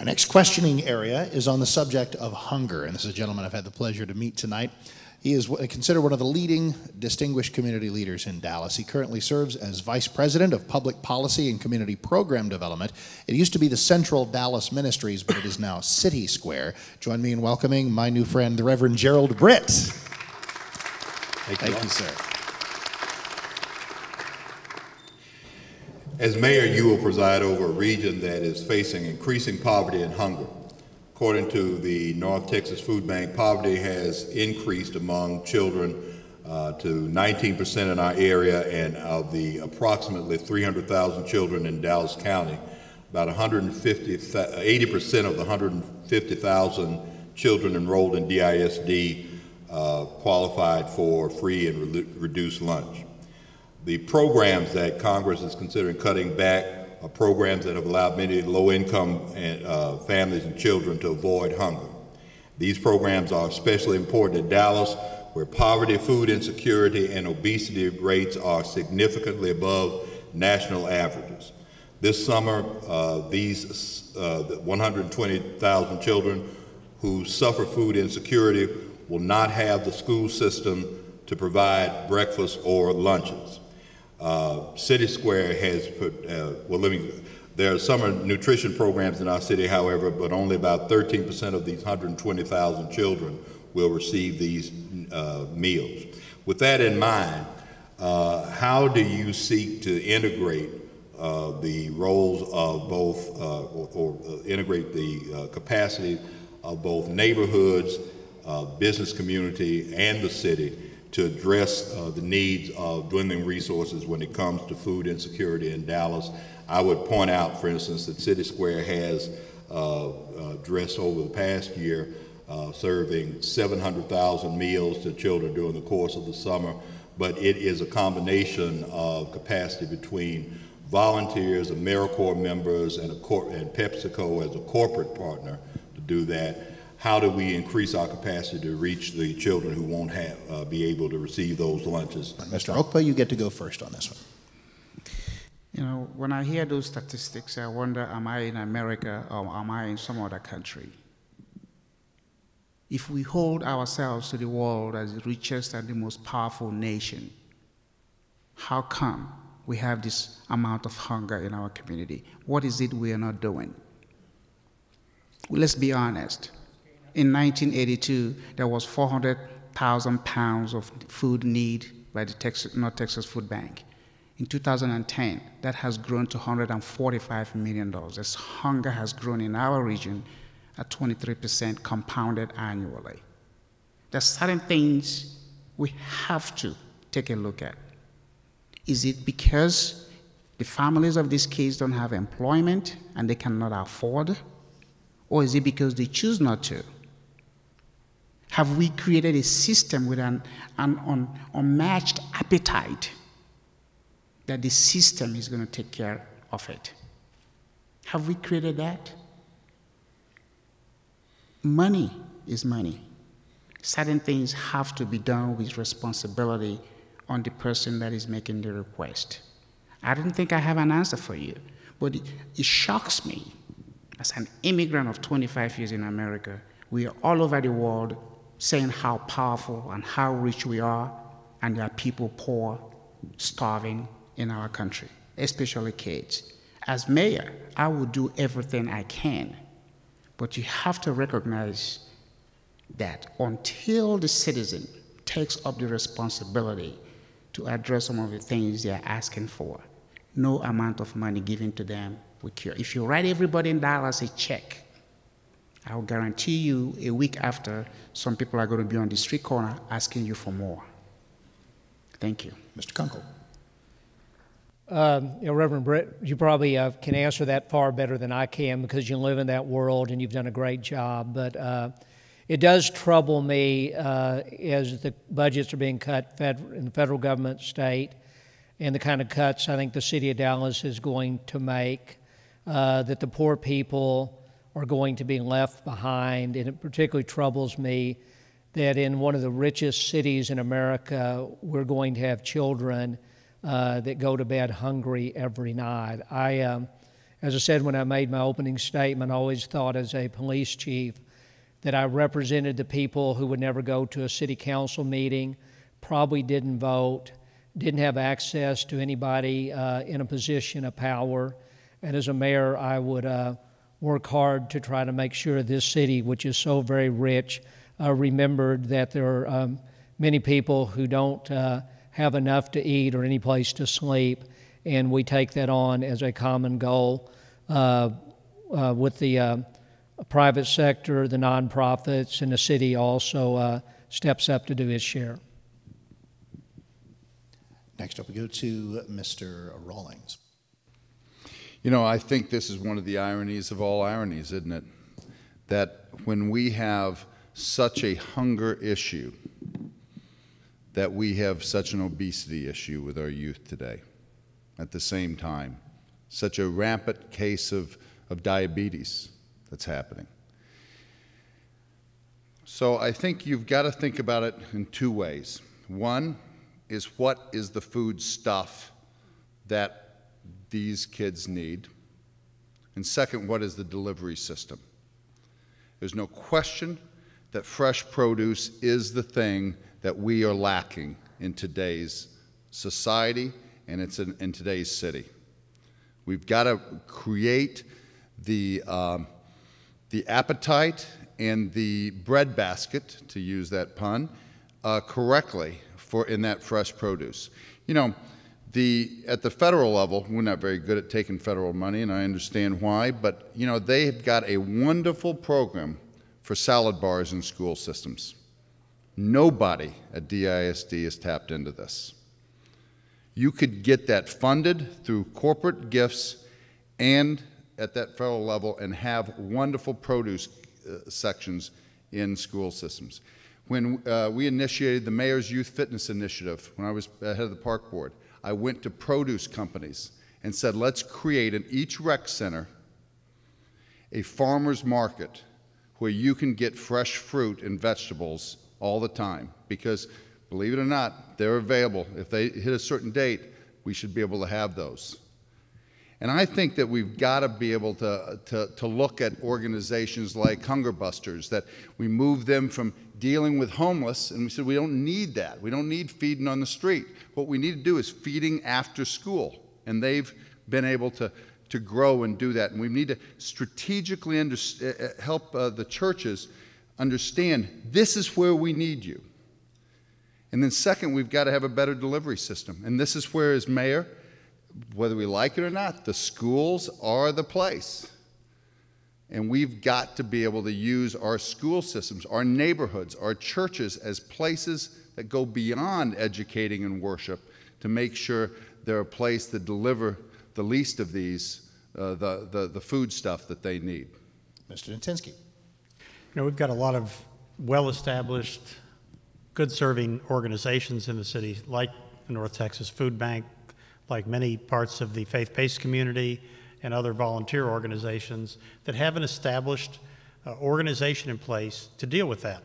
Our next questioning area is on the subject of hunger, and this is a gentleman I've had the pleasure to meet tonight. He is considered one of the leading distinguished community leaders in Dallas. He currently serves as Vice President of Public Policy and Community Program Development. It used to be the Central Dallas Ministries, but it is now City Square. Join me in welcoming my new friend, the Reverend Gerald Britt. Thank you, sir. As mayor, you will preside over a region that is facing increasing poverty and hunger. According to the North Texas Food Bank, poverty has increased among children to 19% in our area, and of the approximately 300,000 children in Dallas County, about 80% of the 150,000 children enrolled in DISD qualified for free and reduced lunch. The programs that Congress is considering cutting back are programs that have allowed many low-income families and children to avoid hunger. These programs are especially important in Dallas, where poverty, food insecurity, and obesity rates are significantly above national averages. This summer, these 120,000 children who suffer food insecurity will not have the school system to provide breakfast or lunches. City Square has put, there are summer nutrition programs in our city, however, but only about 13% of these 120,000 children will receive these meals. With that in mind, how do you seek to integrate the roles of both, or integrate the capacity of both neighborhoods, business community, and the city to address the needs of dwindling resources when it comes to food insecurity in Dallas? I would point out, for instance, that City Square has addressed over the past year serving 700,000 meals to children during the course of the summer, but it is a combination of capacity between volunteers, AmeriCorps members, and PepsiCo as a corporate partner to do that. How do we increase our capacity to reach the children who won't be able to receive those lunches? Mr. Opka, you get to go first on this one. You know, when I hear those statistics, I wonder, am I in America or am I in some other country? If we hold ourselves to the world as the richest and the most powerful nation, how come we have this amount of hunger in our community? What is it we are not doing? Well, let's be honest. In 1982, there was 400,000 pounds of food need by the North Texas Food Bank. In 2010, that has grown to $145 million. This hunger has grown in our region at 23% compounded annually. There's certain things we have to take a look at. Is it because the families of these kids don't have employment and they cannot afford? Or is it because they choose not to? Have we created a system with an unmatched appetite that the system is going to take care of it? Have we created that? Money is money. Certain things have to be done with responsibility on the person that is making the request. I don't think I have an answer for you, but it shocks me. As an immigrant of 25 years in America, we are all over the world saying how powerful and how rich we are, and there are people poor, starving in our country, especially kids. As mayor, I will do everything I can, but you have to recognize that until the citizen takes up the responsibility to address some of the things they are asking for, no amount of money given to them will cure. If you write everybody in Dallas a check, I will guarantee you a week after, some people are going to be on the street corner asking you for more. Thank you. Mr. Kunkle. Reverend Britt, you probably can answer that far better than I can because you live in that world and you've done a great job. But it does trouble me as the budgets are being cut in the federal government, state, and the kind of cuts I think the city of Dallas is going to make, that the poor people are going to be left behind. And it particularly troubles me that in one of the richest cities in America, we're going to have children that go to bed hungry every night. As I said when I made my opening statement, I always thought as a police chief that I represented the people who would never go to a city council meeting, probably didn't vote, didn't have access to anybody in a position of power. And as a mayor, I would work hard to try to make sure this city, which is so very rich, remembered that there are many people who don't have enough to eat or any place to sleep, and we take that on as a common goal with the private sector, the nonprofits, and the city also steps up to do its share. Next up, we go to Mr. Rawlings. You know, I think this is one of the ironies of all ironies, isn't it? That when we have such a hunger issue, that we have such an obesity issue with our youth today. At the same time, such a rampant case of diabetes that's happening. So I think you've got to think about it in two ways. One is, what is the food stuff that these kids need? And second, what is the delivery system? There's no question that fresh produce is the thing that we are lacking in today's society and it's in today's city. We've got to create the appetite and the breadbasket, to use that pun, correctly in that fresh produce. You know, at the federal level, we're not very good at taking federal money, and I understand why, but you know, they've got a wonderful program for salad bars in school systems. Nobody at DISD has tapped into this. You could get that funded through corporate gifts and at that federal level and have wonderful produce sections in school systems. When we initiated the Mayor's Youth Fitness Initiative, when I was head of the park board, I went to produce companies and said, let's create in each rec center a farmer's market where you can get fresh fruit and vegetables all the time, because believe it or not, they're available. If they hit a certain date, we should be able to have those. And I think that we've got to be able to look at organizations like Hunger Busters, that we move them from dealing with homeless, and we said we don't need that. We don't need feeding on the street. What we need to do is feeding after school, and they've been able to grow and do that. And we need to strategically help the churches understand this is where we need you. And then second, we've got to have a better delivery system. And this is where, as mayor, whether we like it or not, the schools are the place. And we've got to be able to use our school systems, our neighborhoods, our churches as places that go beyond educating and worship to make sure they're a place that deliver the least of these, the food stuff that they need. Mr. Natinsky. You know, we've got a lot of well-established, good-serving organizations in the city, like the North Texas Food Bank, like many parts of the faith-based community and other volunteer organizations that have an established organization in place to deal with that.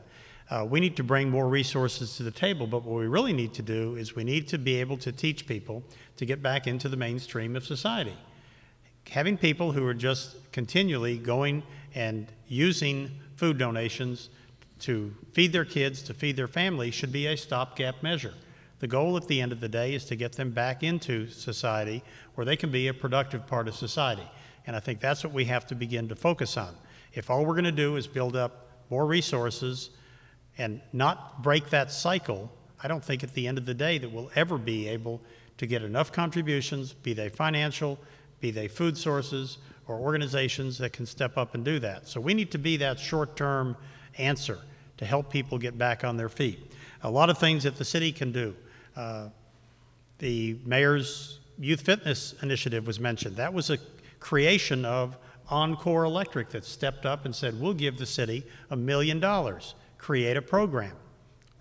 We need to bring more resources to the table, but what we really need to do is we need to be able to teach people to get back into the mainstream of society. Having people who are just continually going and using food donations to feed their kids, to feed their family, should be a stopgap measure. The goal at the end of the day is to get them back into society where they can be a productive part of society. And I think that's what we have to begin to focus on. If all we're going to do is build up more resources and not break that cycle, I don't think at the end of the day that we'll ever be able to get enough contributions, be they financial, be they food sources, or organizations that can step up and do that. So we need to be that short-term answer to help people get back on their feet. A lot of things that the city can do. The mayor's youth fitness initiative was mentioned. That was a creation of Encore Electric that stepped up and said, we'll give the city $1 million, create a program.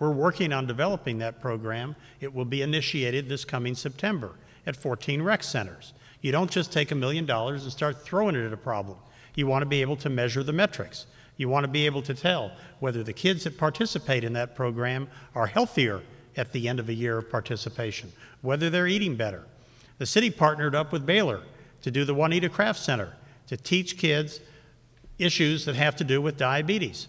We're working on developing that program. It will be initiated this coming September at 14 rec centers. You don't just take $1 million and start throwing it at a problem. You want to be able to measure the metrics. You want to be able to tell whether the kids that participate in that program are healthier at the end of a year of participation, whether they're eating better. The city partnered up with Baylor to do the Juanita Craft Center, to teach kids issues that have to do with diabetes.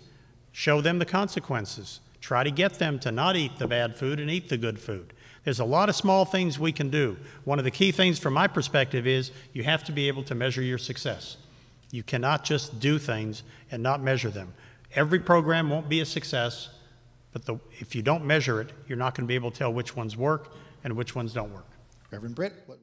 Show them the consequences. Try to get them to not eat the bad food and eat the good food. There's a lot of small things we can do. One of the key things from my perspective is you have to be able to measure your success. You cannot just do things and not measure them. Every program won't be a success, but if you don't measure it, you're not going to be able to tell which ones work and which ones don't work. Reverend Britt, what